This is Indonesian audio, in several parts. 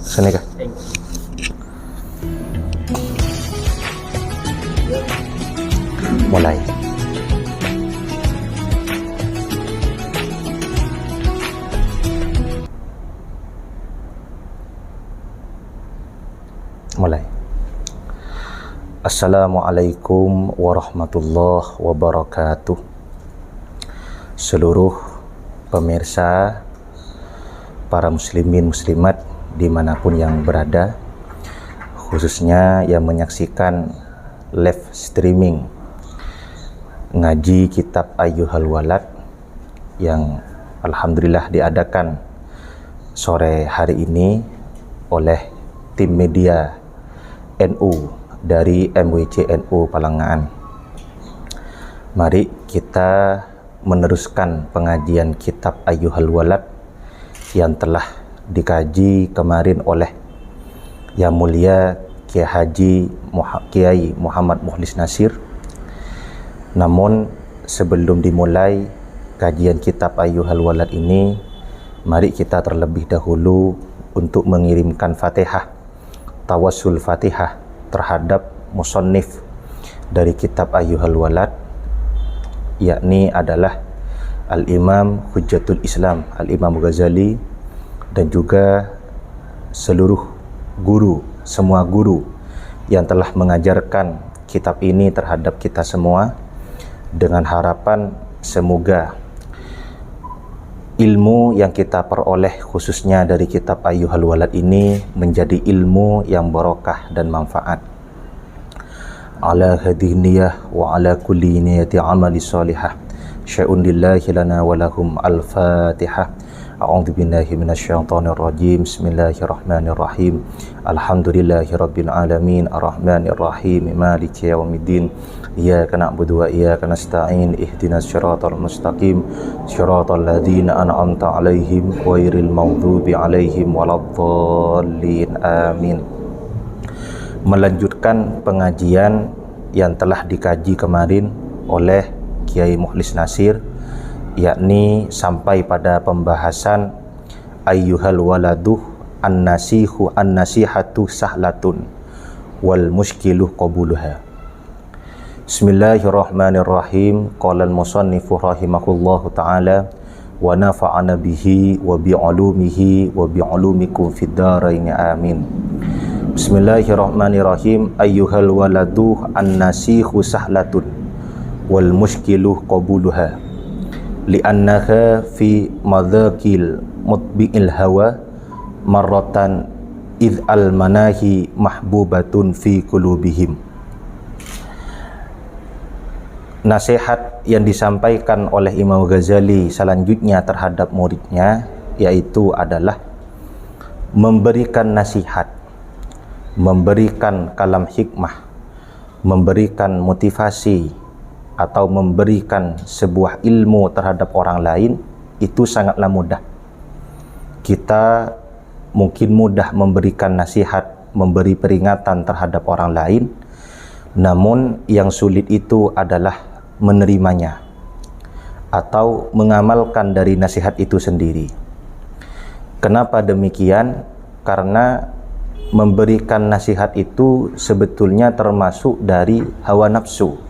Sini kah? Mulai. Assalamualaikum warahmatullahi wabarakatuh. Seluruh pemirsa, para muslimin muslimat dimanapun yang berada, khususnya yang menyaksikan live streaming ngaji kitab Ayyuhal Walad yang alhamdulillah diadakan sore hari ini oleh tim media NU dari MWC NU Palangan. Mari kita meneruskan pengajian kitab Ayyuhal Walad yang telah dikaji kemarin oleh Yang Mulia Kiai Muhammad Mukhlis Nasir. Namun sebelum dimulai kajian kitab Ayyuhal Walad ini, mari kita terlebih dahulu untuk mengirimkan Fatihah, tawassul Fatihah terhadap musannif dari kitab Ayyuhal Walad, yakni adalah Al-Imam Hujjatul Islam Al-Imam Ghazali, dan juga seluruh guru, semua guru yang telah mengajarkan kitab ini terhadap kita semua, dengan harapan semoga ilmu yang kita peroleh khususnya dari kitab Ayyuhal Walad ini menjadi ilmu yang barokah dan manfaat. Ala hadhihi niyah wa ala kulli niyati amali salihah. Syai'un lillahi lana wa lahum al-Fatihah. A'udzu billahi minasyaitonir rajim. Bismillahirrahmanirrahim. Alhamdulillahirabbil alamin, arrahmanir rahim, maliki yaumiddin. Iyyaka na'budu wa iyyaka nasta'in. Ihdinas siratal mustaqim, siratal ladzina an'amta 'alaihim ghairil maghdubi 'alaihim waladdallin. Amin. Melanjutkan pengajian yang telah dikaji kemarin oleh Kiai Mukhlis Nasir, yakni sampai pada pembahasan Ayyuhal Waladuh an-nasihu an-nasihatu sahlatun wal muskiluh qabuluha. Bismillahirrahmanirrahim. Qala al-musannifu rahimahullahu ta'ala wa nafa'ana bihi wa bi'ulumihi wa bi'ulumikum fid dharain amin. Bismillahirrahmanirrahim. Ayyuhal waladuh an-nasihu sahlatun wal muskiluh qabuluha li'annaha fi madhakil mutbi'il hawa marratan idh al-manahi mahbubatun fi qulubihim. Nasihat yang disampaikan oleh Imam Ghazali selanjutnya terhadap muridnya yaitu adalah memberikan nasihat, memberikan kalam hikmah, memberikan motivasi, atau memberikan sebuah ilmu terhadap orang lain itu sangatlah mudah. Kita mungkin mudah memberikan nasihat, memberi peringatan terhadap orang lain, namun yang sulit itu adalah menerimanya atau mengamalkan dari nasihat itu sendiri. Kenapa demikian? Karena memberikan nasihat itu sebetulnya termasuk dari hawa nafsu,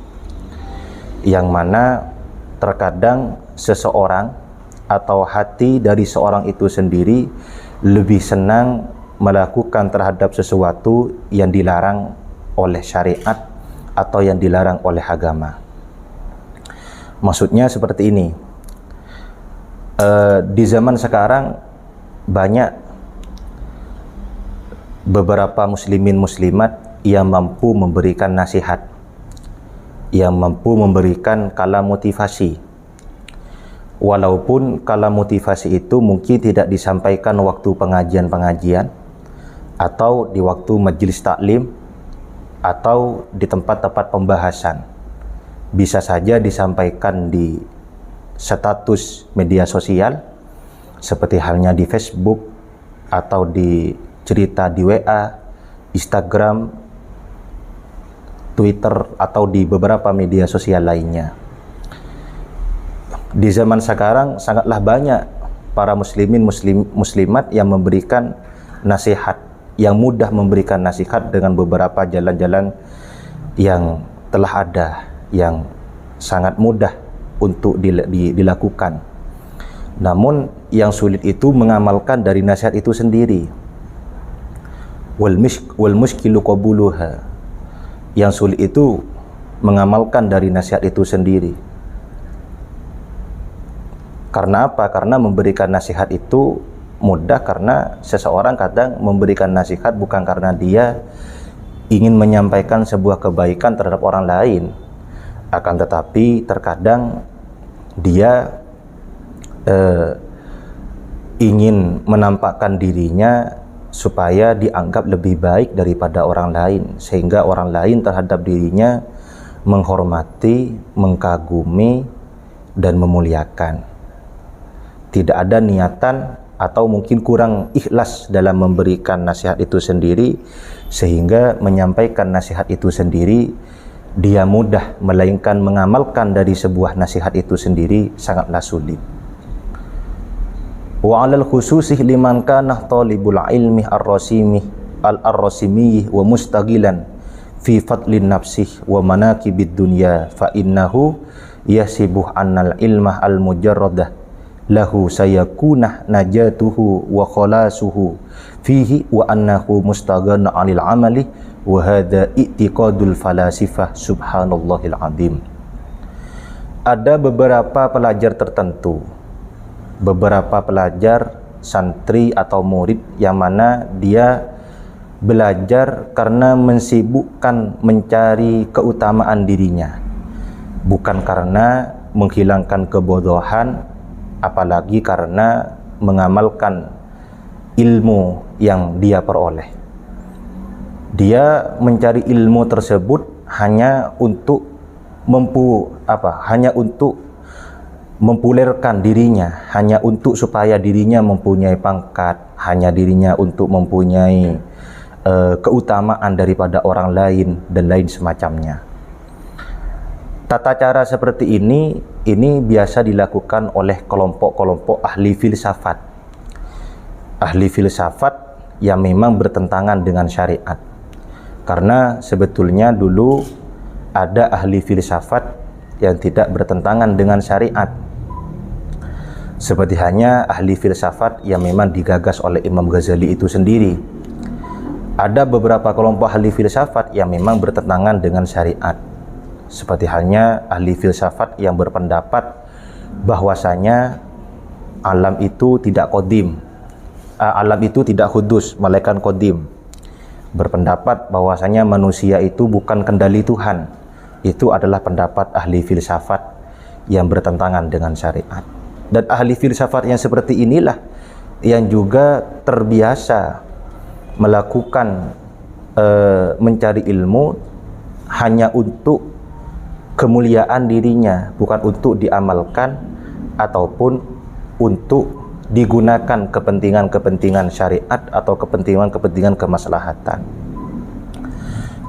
yang mana terkadang seseorang atau hati dari seorang itu sendiri lebih senang melakukan terhadap sesuatu yang dilarang oleh syariat atau yang dilarang oleh agama. Maksudnya seperti ini, di zaman sekarang banyak beberapa muslimin muslimat yang mampu memberikan nasihat, yang mampu memberikan kalam motivasi, walaupun kalam motivasi itu mungkin tidak disampaikan waktu pengajian-pengajian atau di waktu majelis taklim atau di tempat-tempat pembahasan. Bisa saja disampaikan di status media sosial seperti halnya di Facebook atau di cerita di WA, Instagram, Twitter, atau di beberapa media sosial lainnya. Di zaman sekarang sangatlah banyak para muslimin muslimat yang memberikan nasihat yang mudah memberikan nasihat dengan beberapa jalan-jalan yang telah ada, yang sangat mudah untuk dilakukan. Namun yang sulit itu mengamalkan dari nasihat itu sendiri. Wal mushkilu qabuluha. Yang sulit itu mengamalkan dari nasihat itu sendiri. Karena apa? Karena memberikan nasihat itu mudah, karena seseorang kadang memberikan nasihat bukan karena dia ingin menyampaikan sebuah kebaikan terhadap orang lain, akan tetapi terkadang dia ingin menampakkan dirinya supaya dianggap lebih baik daripada orang lain, sehingga orang lain terhadap dirinya menghormati, mengkagumi, dan memuliakan. Tidak ada niatan atau mungkin kurang ikhlas dalam memberikan nasihat itu sendiri, sehingga menyampaikan nasihat itu sendiri dia mudah, melainkan mengamalkan dari sebuah nasihat itu sendiri sangatlah sulit. Wa 'alal khususih liman kana talibul ilmi ar-rasimiyyi wa mustaghilan fi fadlin nafsih wa manakibid dunya fa innahu yasibuh annal ilmah al-mujarradah lahu sayakunah najatuhu wa khalasuhu fihi wa annahu mustaghana 'anil amali wa hadha i'tiqadul falasifah subhanallahil azim. Ada beberapa pelajar tertentu, beberapa pelajar santri atau murid yang mana dia belajar karena mensibukkan mencari keutamaan dirinya, bukan karena menghilangkan kebodohan, apalagi karena mengamalkan ilmu yang dia peroleh. Dia mencari ilmu tersebut hanya untuk mempopulerkan dirinya, hanya untuk supaya dirinya mempunyai pangkat, hanya dirinya untuk mempunyai keutamaan daripada orang lain dan lain semacamnya. Tata cara seperti ini biasa dilakukan oleh kelompok-kelompok ahli filsafat. Ahli filsafat yang memang bertentangan dengan syariat. Karena sebetulnya dulu ada ahli filsafat yang tidak bertentangan dengan syariat. Seperti hanya ahli filsafat yang memang digagas oleh Imam Ghazali itu sendiri. Ada beberapa kelompok ahli filsafat yang memang bertentangan dengan syariat. Seperti halnya ahli filsafat yang berpendapat bahwasanya alam itu tidak qadim, alam itu tidak hudus, melainkan qadim. Berpendapat bahwasanya manusia itu bukan kendali Tuhan. Itu adalah pendapat ahli filsafat yang bertentangan dengan syariat. Dan ahli filsafat yang seperti inilah yang juga terbiasa melakukan mencari ilmu hanya untuk kemuliaan dirinya, bukan untuk diamalkan ataupun untuk digunakan kepentingan-kepentingan syariat atau kepentingan-kepentingan kemaslahatan.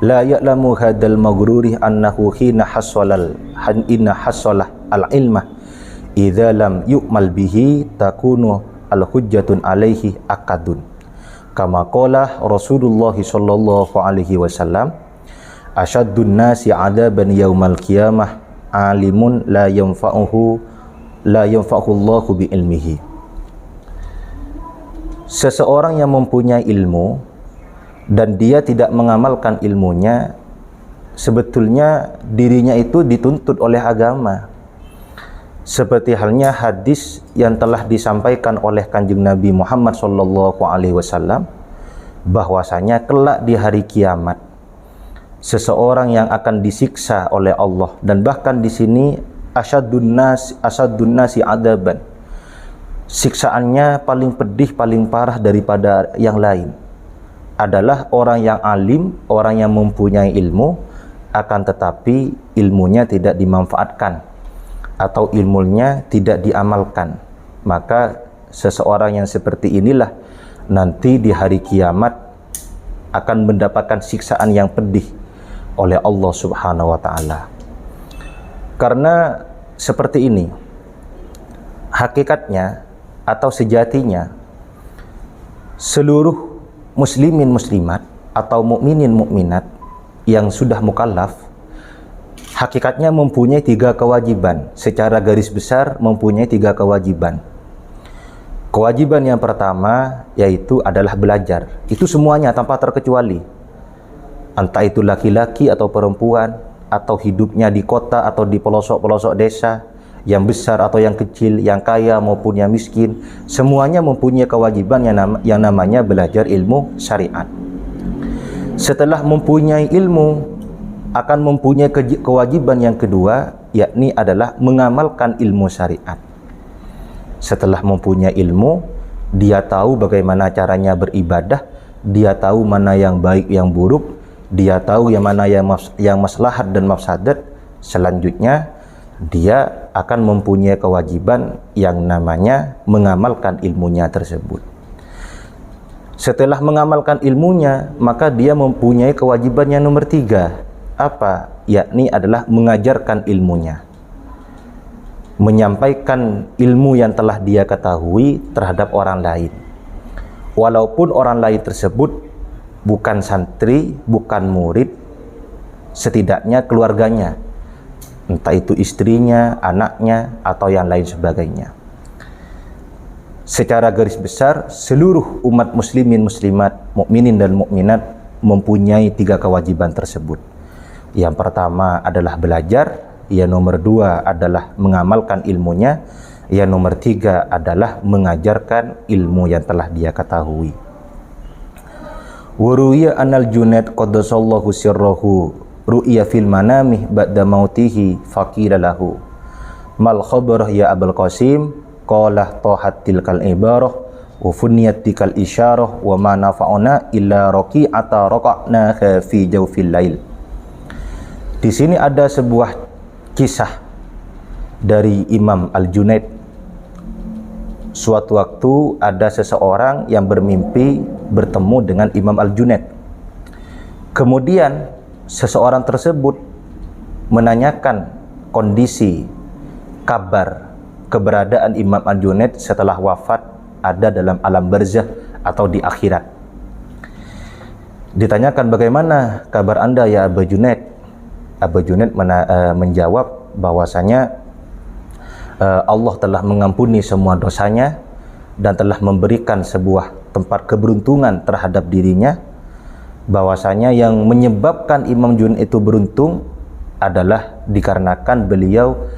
La ya'lamu hadzal maghruri annahu hina hassalah al-ilmah idza lam yu'mal bihi takunu al-hujjatun alaihi akadun. Kama qala Rasulullah sallallahu alaihi wasallam, asyaddun nasi 'adaban yaumal qiyamah alimun la yanfa'uhu Allahu bi ilmihi. Seseorang yang mempunyai ilmu dan dia tidak mengamalkan ilmunya, sebetulnya dirinya itu dituntut oleh agama. Seperti halnya hadis yang telah disampaikan oleh Kanjeng Nabi Muhammad sallallahu alaihi wasallam, bahwasanya kelak di hari kiamat seseorang yang akan disiksa oleh Allah, dan bahkan di sini asyaddun nasi adaban, siksaannya paling pedih, paling parah daripada yang lain, adalah orang yang alim, orang yang mempunyai ilmu, akan tetapi ilmunya tidak dimanfaatkan atau ilmunya tidak diamalkan. Maka seseorang yang seperti inilah nanti di hari kiamat akan mendapatkan siksaan yang pedih oleh Allah Subhanahu wa ta'ala. Karena seperti ini hakikatnya atau sejatinya, seluruh muslimin muslimat atau mukminin mukminat yang sudah mukallaf hakikatnya mempunyai 3 kewajiban. Secara garis besar mempunyai 3 kewajiban. Kewajiban yang pertama yaitu adalah belajar. Itu semuanya tanpa terkecuali. Entah itu laki-laki atau perempuan, atau hidupnya di kota atau di pelosok-pelosok desa, yang besar atau yang kecil, yang kaya maupun yang miskin, semuanya mempunyai kewajiban yang namanya belajar ilmu syariat. Setelah mempunyai ilmu, akan mempunyai kewajiban yang kedua, yakni adalah mengamalkan ilmu syariat. Setelah mempunyai ilmu, dia tahu bagaimana caranya beribadah, dia tahu mana yang baik yang buruk, dia tahu yang mana yang maslahat dan mafsadat. Selanjutnya dia akan mempunyai kewajiban yang namanya mengamalkan ilmunya tersebut. Setelah mengamalkan ilmunya, maka dia mempunyai kewajiban yang nomor 3. Apa? Yakni adalah mengajarkan ilmunya, menyampaikan ilmu yang telah dia ketahui terhadap orang lain, walaupun orang lain tersebut bukan santri, bukan murid, setidaknya keluarganya, entah itu istrinya, anaknya, atau yang lain sebagainya. Secara garis besar, seluruh umat muslimin muslimat, mukminin dan mukminat mempunyai 3 kewajiban tersebut. Yang pertama adalah belajar, yang nomor 2 adalah mengamalkan ilmunya, yang nomor 3 adalah mengajarkan ilmu yang telah dia ketahui. Waruya anal Junaid qaddasallahu sirrahu ru'ya fil manamih ba'da mautihi faqila lahu mal khabarah ya Abul Qasim qala tahat tilkal ibarah wa funiyat tilkal isyarah wa ma nafa'una illa raqi'ata raqa'na fi jawfil lail. Di sini ada sebuah kisah dari Imam Al-Junaid. Suatu waktu ada seseorang yang bermimpi bertemu dengan Imam Al-Junaid. Kemudian seseorang tersebut menanyakan kondisi, kabar, keberadaan Imam Al-Junaid setelah wafat ada dalam alam barzakh atau di akhirat. Ditanyakan, bagaimana kabar Anda ya Abu Junaid? Abu Junaid menjawab bahwasanya Allah telah mengampuni semua dosanya dan telah memberikan sebuah tempat keberuntungan terhadap dirinya, bahwasanya yang menyebabkan Imam Junaid itu beruntung adalah dikarenakan beliau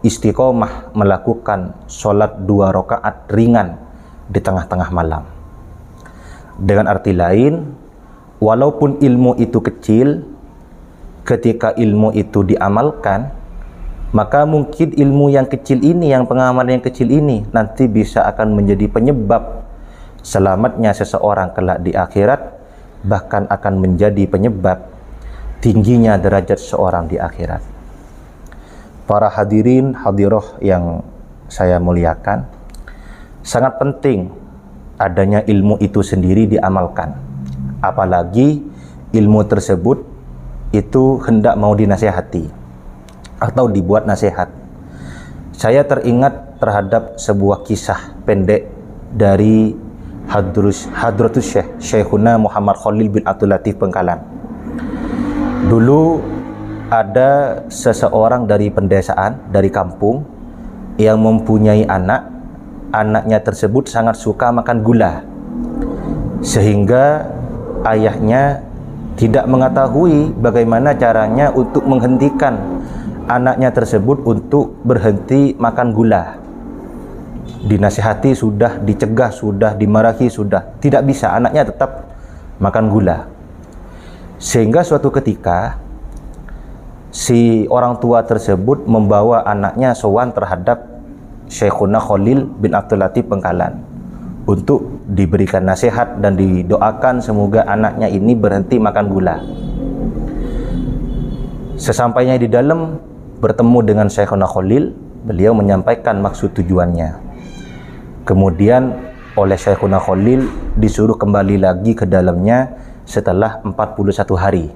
istiqomah melakukan sholat 2 rakaat ringan di tengah-tengah malam. Dengan arti lain, walaupun ilmu itu kecil, ketika ilmu itu diamalkan, maka mungkin ilmu yang kecil ini, yang pengamalan yang kecil ini nanti bisa akan menjadi penyebab selamatnya seseorang kelak di akhirat, bahkan akan menjadi penyebab tingginya derajat seseorang di akhirat. Para hadirin hadiroh yang saya muliakan, sangat penting adanya ilmu itu sendiri diamalkan, apalagi ilmu tersebut itu hendak mau dinasihati atau dibuat nasihat. Saya teringat terhadap sebuah kisah pendek dari Hadratus Syekhuna Muhammad Khalil bin Abdul Latif Bengkalan. Dulu ada seseorang dari pendesaan, dari kampung, yang mempunyai anak. Anaknya tersebut sangat suka makan gula, sehingga ayahnya tidak mengetahui bagaimana caranya untuk menghentikan anaknya tersebut untuk berhenti makan gula. Dinasihati sudah, dicegah sudah, dimarahi sudah, tidak bisa, anaknya tetap makan gula. Sehingga suatu ketika si orang tua tersebut membawa anaknya sowan terhadap Syekhuna Khalil bin Abdul Latif Bengkalan untuk diberikan nasihat dan didoakan semoga anaknya ini berhenti makan gula. Sesampainya di dalam bertemu dengan Syekhuna Khalil, beliau menyampaikan maksud tujuannya. Kemudian oleh Syekhuna Khalil disuruh kembali lagi ke dalamnya setelah 41 hari.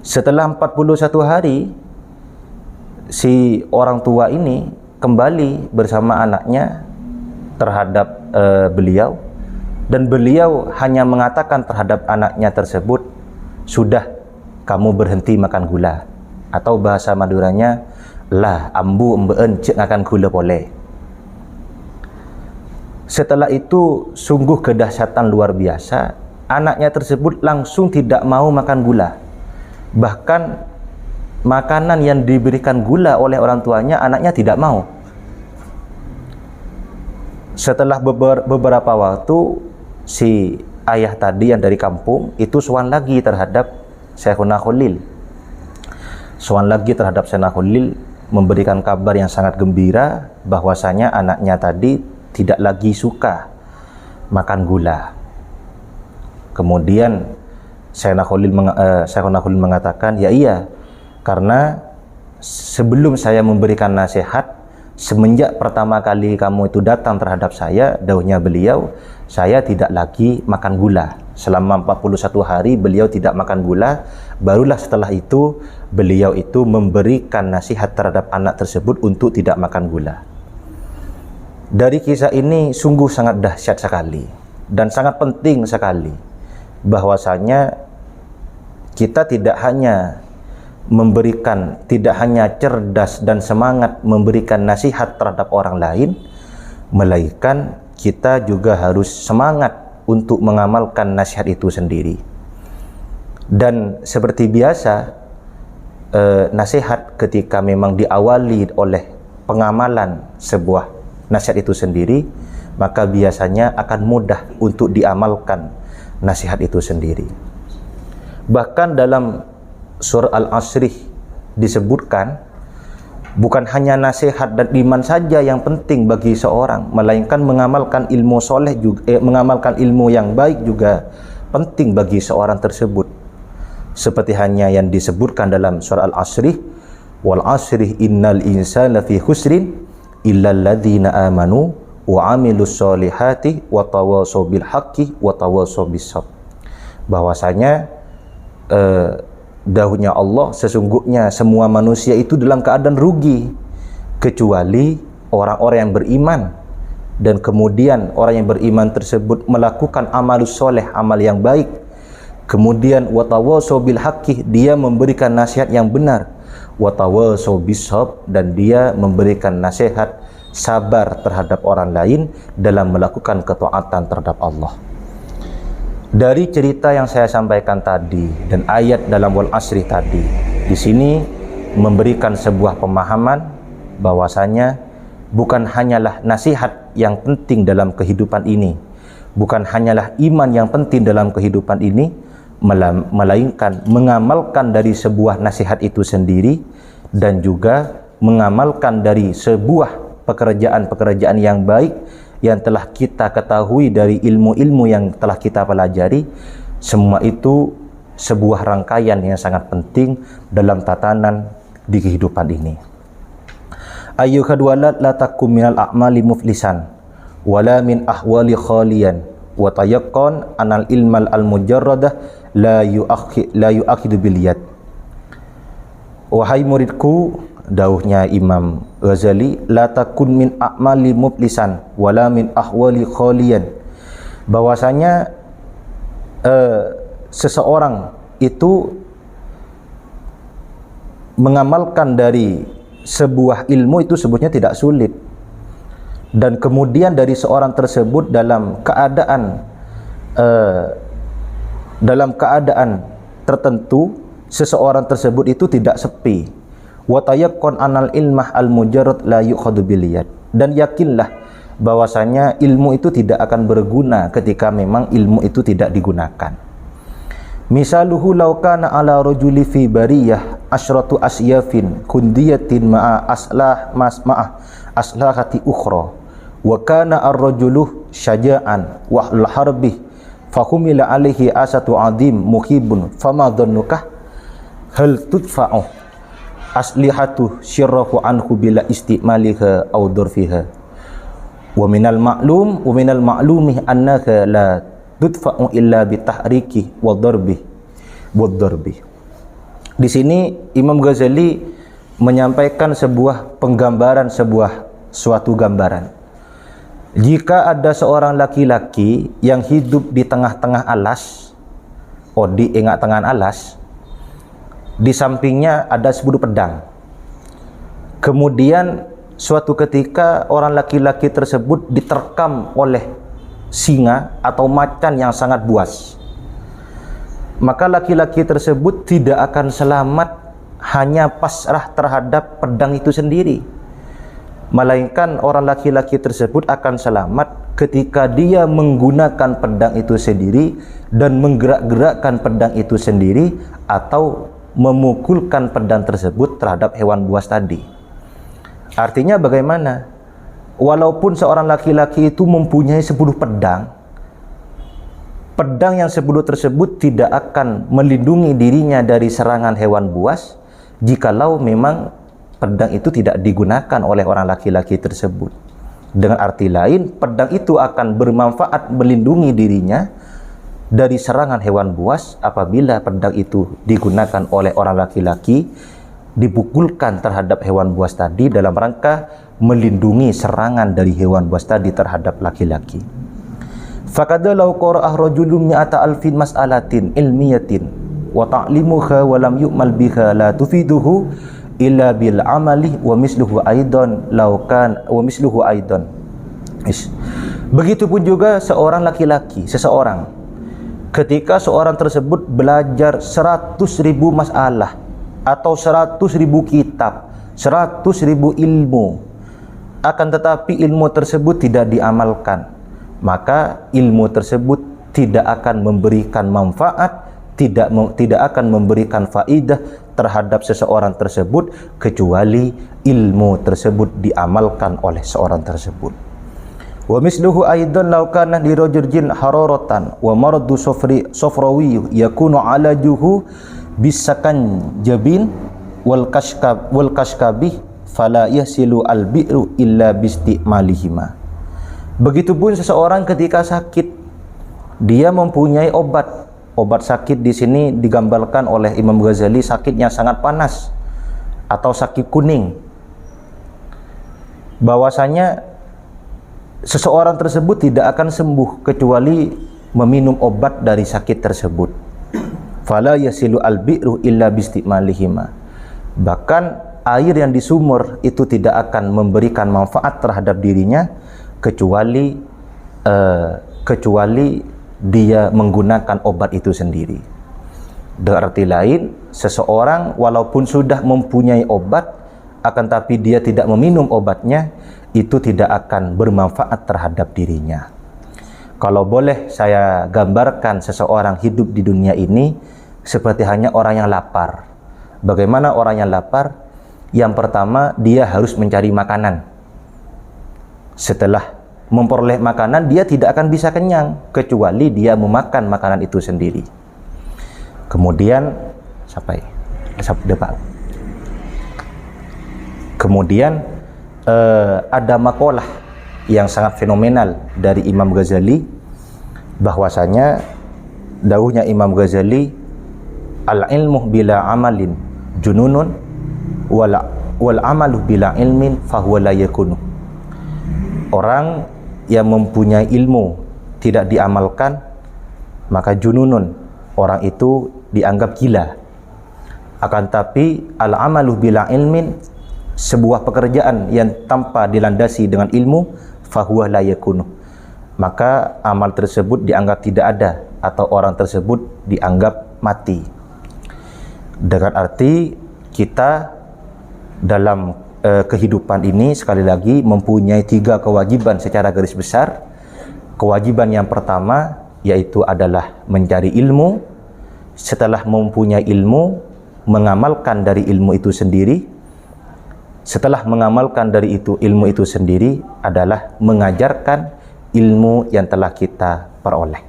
Setelah 41 hari, si orang tua ini kembali bersama anaknya terhadap beliau dan beliau hanya mengatakan terhadap anaknya tersebut, sudah, kamu berhenti makan gula, atau bahasa Maduranya, lah ambu embeen cek akan gula boleh. Setelah itu sungguh kedahsyatan luar biasa, anaknya tersebut langsung tidak mau makan gula. Bahkan makanan yang diberikan gula oleh orang tuanya, anaknya tidak mau. Setelah beberapa waktu, si ayah tadi yang dari kampung itu sowan lagi terhadap Syekhuna Khalil. Sowan lagi terhadap Syekhuna Khalil, memberikan kabar yang sangat gembira bahwasanya anaknya tadi tidak lagi suka makan gula. Kemudian Syekhuna Khalil mengatakan, ya iya, karena sebelum saya memberikan nasihat, semenjak pertama kali kamu itu datang terhadap saya, dauhnya beliau, saya tidak lagi makan gula. Selama 41 hari beliau tidak makan gula. Barulah setelah itu beliau itu memberikan nasihat terhadap anak tersebut untuk tidak makan gula. Dari kisah ini sungguh sangat dahsyat sekali dan sangat penting sekali, bahwasanya kita tidak hanya cerdas dan semangat memberikan nasihat terhadap orang lain, melainkan kita juga harus semangat untuk mengamalkan nasihat itu sendiri. Dan seperti biasa, nasihat ketika memang diawali oleh pengamalan sebuah nasihat itu sendiri, maka biasanya akan mudah untuk diamalkan nasihat itu sendiri. Bahkan dalam surah Al-Asrih disebutkan, bukan hanya nasihat dan iman saja yang penting bagi seorang, melainkan mengamalkan ilmu soleh juga, mengamalkan ilmu yang baik juga penting bagi seorang tersebut. Seperti hanya yang disebutkan dalam surah Al-Asrih, wal asrih innal insana fi khusrin illal ladzina amanu wa amilus solihati wa tawasaw bil haqqi wa tawasaw bis sabr. Bahwasanya dahulunya Allah, sesungguhnya semua manusia itu dalam keadaan rugi kecuali orang-orang yang beriman, dan kemudian orang yang beriman tersebut melakukan amalus soleh, amal yang baik, kemudian watawasaw bil haqqi, dia memberikan nasihat yang benar, watawasaw bis sabr, dan dia memberikan nasihat sabar terhadap orang lain dalam melakukan ketaatan terhadap Allah. Dari cerita yang saya sampaikan tadi dan ayat dalam wal asri tadi, di sini memberikan sebuah pemahaman bahwasanya bukan hanyalah nasihat yang penting dalam kehidupan ini, bukan hanyalah iman yang penting dalam kehidupan ini, melainkan mengamalkan dari sebuah nasihat itu sendiri, dan juga mengamalkan dari sebuah pekerjaan-pekerjaan yang baik yang telah kita ketahui dari ilmu-ilmu yang telah kita pelajari. Semua itu sebuah rangkaian yang sangat penting dalam tatanan di kehidupan ini. Ayyuhal walad la takum minal a'mali muflisan wala min ahwali khalian wa tayaqqan anal ilmal al mujarradah la yu'akhidu bil yad. Wahai muridku, dauhnya Imam Ghazali, la takun min a'mali muflisan wala min ahwali khalian, bahwasanya seseorang itu mengamalkan dari sebuah ilmu itu sebutnya tidak sulit, dan kemudian dari seorang tersebut dalam keadaan tertentu, seseorang tersebut itu tidak sepi. Wa tayaqqan anal ilmah al mujarrad la yu'khadhu bil yad, dan yakinlah bahwasanya ilmu itu tidak akan berguna ketika memang ilmu itu tidak digunakan. Misaluhu law kana ala rajuli fi bariyah asyratu asyafin kundiyatin ma'a aslahati ukhra wa kana ar-rajulu syaja'an wa al-harbi fahumila alaihi asatu adim muhibun fama dhannukah hal tudfa'u aslihatu syirrahu anhu bila istimaliha aw durfiha wa minal ma'lumih annaka la tudfa'u illa bitahriki wa darbi. Di sini Imam Ghazali menyampaikan sebuah penggambaran, suatu gambaran Jika ada seorang laki-laki yang hidup di tengah-tengah alas, di tengah alas, di sampingnya ada sebuah pedang. Kemudian suatu ketika orang laki-laki tersebut diterkam oleh singa atau macan yang sangat buas. Maka laki-laki tersebut tidak akan selamat hanya pasrah terhadap pedang itu sendiri, melainkan orang laki-laki tersebut akan selamat ketika dia menggunakan pedang itu sendiri dan menggerak-gerakkan pedang itu sendiri atau memukulkan pedang tersebut terhadap hewan buas tadi. Artinya bagaimana? Walaupun seorang laki-laki itu mempunyai 10 pedang, pedang yang 10 tersebut tidak akan melindungi dirinya dari serangan hewan buas jikalau memang pedang itu tidak digunakan oleh orang laki-laki tersebut. Dengan arti lain, pedang itu akan bermanfaat melindungi dirinya dari serangan hewan buas apabila pedang itu digunakan oleh orang laki-laki, dipukulkan terhadap hewan buas tadi dalam rangka melindungi serangan dari hewan buas tadi terhadap laki-laki. Fakada law qara'ah rajulun mi'ata alfin mas'alatin ilmiyatin wa ta'limuha wa lam yu'mal biha la tufiduhu illa bil amali wa misluhu aidan laukan wa misluhu aidan. Begitupun juga seorang laki-laki, seseorang, ketika seorang tersebut belajar 100.000 masalah atau 100.000 kitab, 100.000 ilmu, akan tetapi ilmu tersebut tidak diamalkan, maka ilmu tersebut tidak akan memberikan manfaat, tidak akan memberikan faidah terhadap seseorang tersebut kecuali ilmu tersebut diamalkan oleh seorang tersebut. Wa misluhu aidan law kana li rajulin hararatan wa maradu safrawi yakunu alajuhu bisakan jabin wal kashkabih fala yasilu al bi'ru illa bistimalihima. Begitupun seseorang ketika sakit, dia mempunyai obat sakit. Di sini digambarkan oleh Imam Ghazali sakitnya sangat panas atau sakit kuning. Bahwasanya seseorang tersebut tidak akan sembuh kecuali meminum obat dari sakit tersebut. Fala yasilu al-bi'ru illa bistimalihima. Bahkan air yang di sumur itu tidak akan memberikan manfaat terhadap dirinya kecuali dia menggunakan obat itu sendiri. Dengan arti lain, seseorang walaupun sudah mempunyai obat, akan tapi dia tidak meminum obatnya, itu tidak akan bermanfaat terhadap dirinya. Kalau boleh saya gambarkan seseorang hidup di dunia ini seperti hanya orang yang lapar. Bagaimana orang yang lapar? Yang pertama, dia harus mencari makanan. Setelah memperoleh makanan, dia tidak akan bisa kenyang kecuali dia memakan makanan itu sendiri. Kemudian kemudian ada makalah yang sangat fenomenal dari Imam Ghazali, bahwasanya dawuhnya Imam Ghazali, al ilmu bila amalin jununun wal amalu bila ilmin fahuwa la yakunu. Orang yang mempunyai ilmu tidak diamalkan, maka jununun, orang itu dianggap gila. Akan tapi al-amalu bila ilmin, sebuah pekerjaan yang tanpa dilandasi dengan ilmu, fahuwa la yakunu, maka amal tersebut dianggap tidak ada atau orang tersebut dianggap mati. Dengan arti kita dalam kehidupan ini sekali lagi mempunyai 3 kewajiban secara garis besar. Kewajiban yang pertama yaitu adalah mencari ilmu. Setelah mempunyai ilmu, mengamalkan dari ilmu itu sendiri. Setelah mengamalkan dari ilmu itu sendiri adalah mengajarkan ilmu yang telah kita peroleh.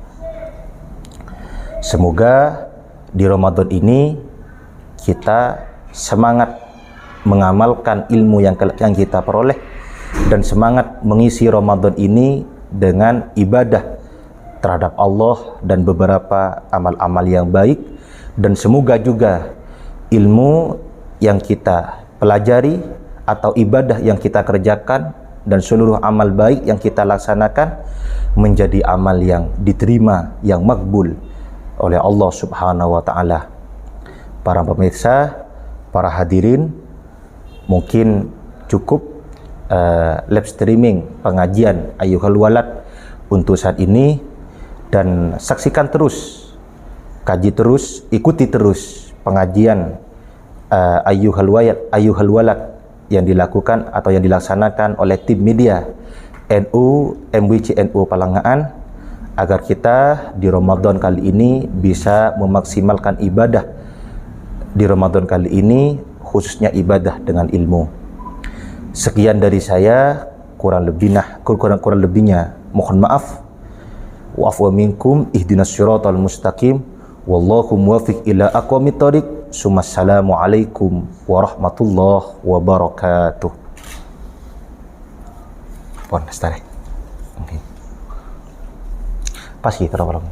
Semoga di Ramadan ini kita semangat mengamalkan ilmu yang kita peroleh dan semangat mengisi Ramadan ini dengan ibadah terhadap Allah dan beberapa amal-amal yang baik, dan semoga juga ilmu yang kita pelajari atau ibadah yang kita kerjakan dan seluruh amal baik yang kita laksanakan menjadi amal yang diterima, yang makbul oleh Allah Subhanahu wa taala. Para pemirsa, para hadirin, mungkin cukup live streaming pengajian Ayyuhal Walad untuk saat ini, dan saksikan terus, kaji terus, ikuti terus pengajian Ayyuhal Walad yang dilakukan atau yang dilaksanakan oleh tim media NU MWC NU Palangaan, agar kita di Ramadan kali ini bisa memaksimalkan ibadah di Ramadan kali ini, khususnya ibadah dengan ilmu. Sekian dari saya, kurang lebihnya mohon maaf. Wa'fu minkum, ihdinas siratal mustaqim, wallahu muwaffiq ila aqwamit thoriq. Assalamualaikum warahmatullahi wabarakatuh. Pon, stare. Okay. Pas kita orang.